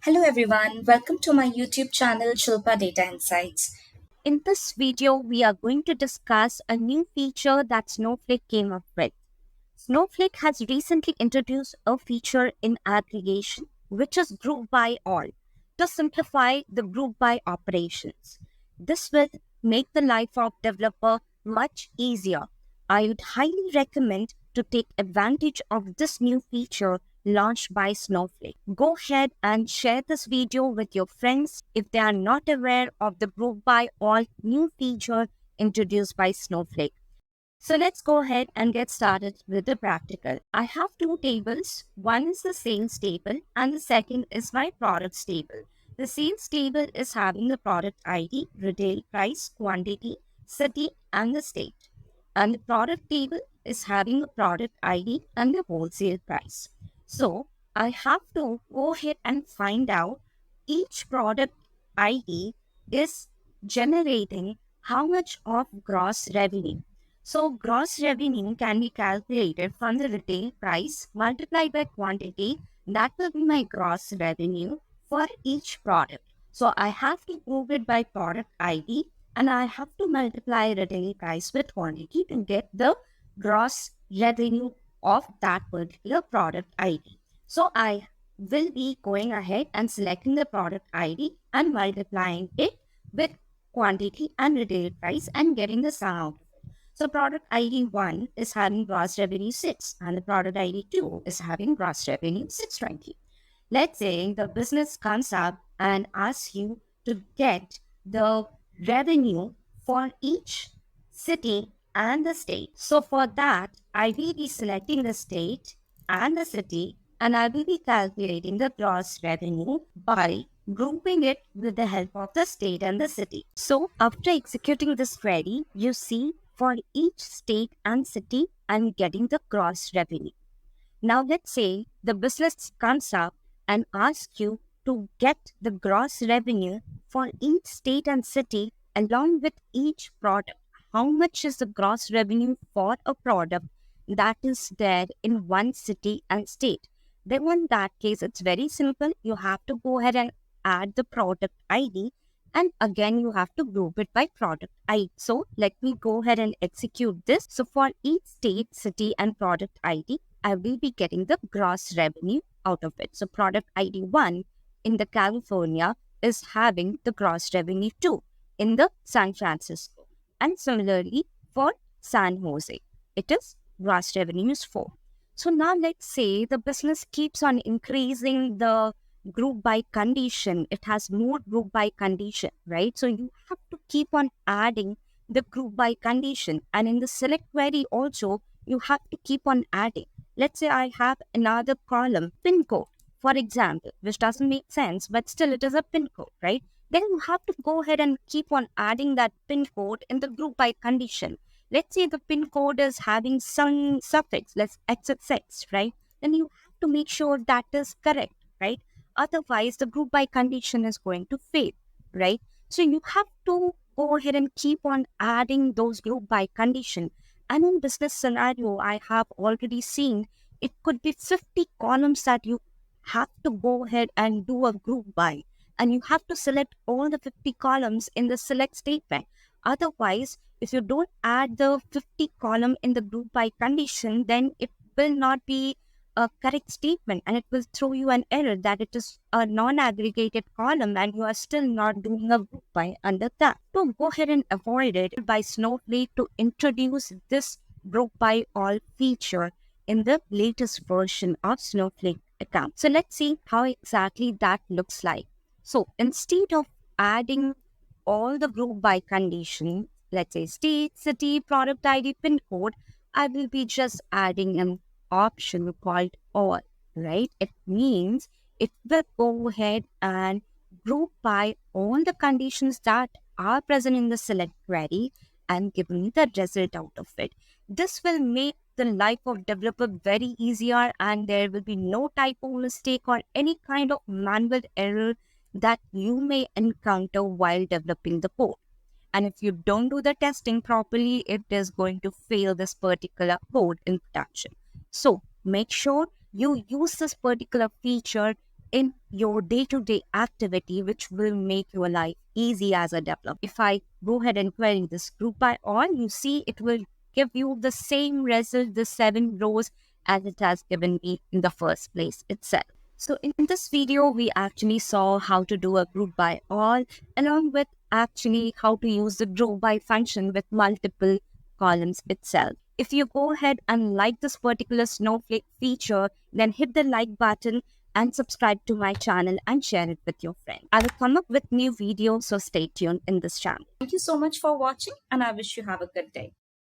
Hello everyone, welcome to my YouTube channel Shilpa Data Insights. In this video, we are going to discuss a new feature that Snowflake came up with. Snowflake has recently introduced a feature in aggregation, which is group by all, to simplify the group by operations. This will make the life of developer much easier. I would highly recommend to take advantage of this new feature launched by Snowflake. Go ahead and share this video with your friends if they are not aware of the group by all new feature introduced by Snowflake. So let's go ahead and get started with the practical. I have two tables. One is the sales table and the second is my products table. The sales table is having the product ID, retail price, quantity, city and the state. And the product table is having the product ID and the wholesale price. So I have to go ahead and find out each product ID is generating how much of gross revenue. So gross revenue can be calculated from the retail price multiplied by quantity. That will be my gross revenue for each product. So I have to prove it by product ID and I have to multiply retail price with quantity to get the gross revenue of that particular product ID. So I will be going ahead and selecting the product ID and multiplying it with quantity and retail price and getting the sum out. So product ID 1 is having gross revenue 6 and the product ID 2 is having gross revenue 620. Let's say the business comes up and asks you to get the revenue for each city and the state. So for that, I will be selecting the state and the city and I will be calculating the gross revenue by grouping it with the help of the state and the city. So after executing this query, you see for each state and city, I'm getting the gross revenue. Now let's say the business comes up and asks you to get the gross revenue for each state and city along with each product. How much is the gross revenue for a product that is there in one city and state? Then in that case, it's very simple. You have to go ahead and add the product ID and again you have to group it by product ID. So let me go ahead and execute this. So for each state, city and product ID, I will be getting the gross revenue out of it. So product ID 1 in the California is having the gross revenue 2 in the San Francisco. And similarly for San Jose, it is gross revenue is 4. So now let's say the business keeps on increasing the group by condition. It has more group by condition, right? So you have to keep on adding the group by condition. And in the select query also, you have to keep on adding. Let's say I have another column, pin code, for example, which doesn't make sense, but still it is a pin code, right? Then you have to go ahead and keep on adding that pin code in the group by condition. Let's say the pin code is having some suffix, let's XXX, right? Then you have to make sure that is correct, right? Otherwise, the group by condition is going to fail, right? So you have to go ahead and keep on adding those group by condition. And in business scenario, I have already seen it could be 50 columns that you have to go ahead and do a group by. And you have to select all the 50 columns in the select statement. Otherwise, if you don't add the 50 column in the group by condition, then it will not be a correct statement and it will throw you an error that it is a non-aggregated column and you are still not doing a group by under that. So go ahead and avoid it by Snowflake to introduce this group by all feature in the latest version of Snowflake account. So let's see how exactly that looks like. So instead of adding all the group by condition, let's say state, city, product ID, pin code, I will be just adding an option called all, right? It means it will go ahead and group by all the conditions that are present in the select query and give me the result out of it. This will make the life of developer very easier and there will be no typo mistake or any kind of manual error that you may encounter while developing the code. And if you don't do the testing properly, it is going to fail this particular code in production. So make sure you use this particular feature in your day-to-day activity, which will make your life easy as a developer. If I go ahead and query this group by all, you see it will give you the same result, the 7 rows, as it has given me in the first place itself. So in this video, we actually saw how to do a group by all, along with actually how to use the group by function with multiple columns itself. If you go ahead and like this particular Snowflake feature, then hit the like button and subscribe to my channel and share it with your friends. I will come up with new videos, so stay tuned in this channel. Thank you so much for watching, and I wish you have a good day.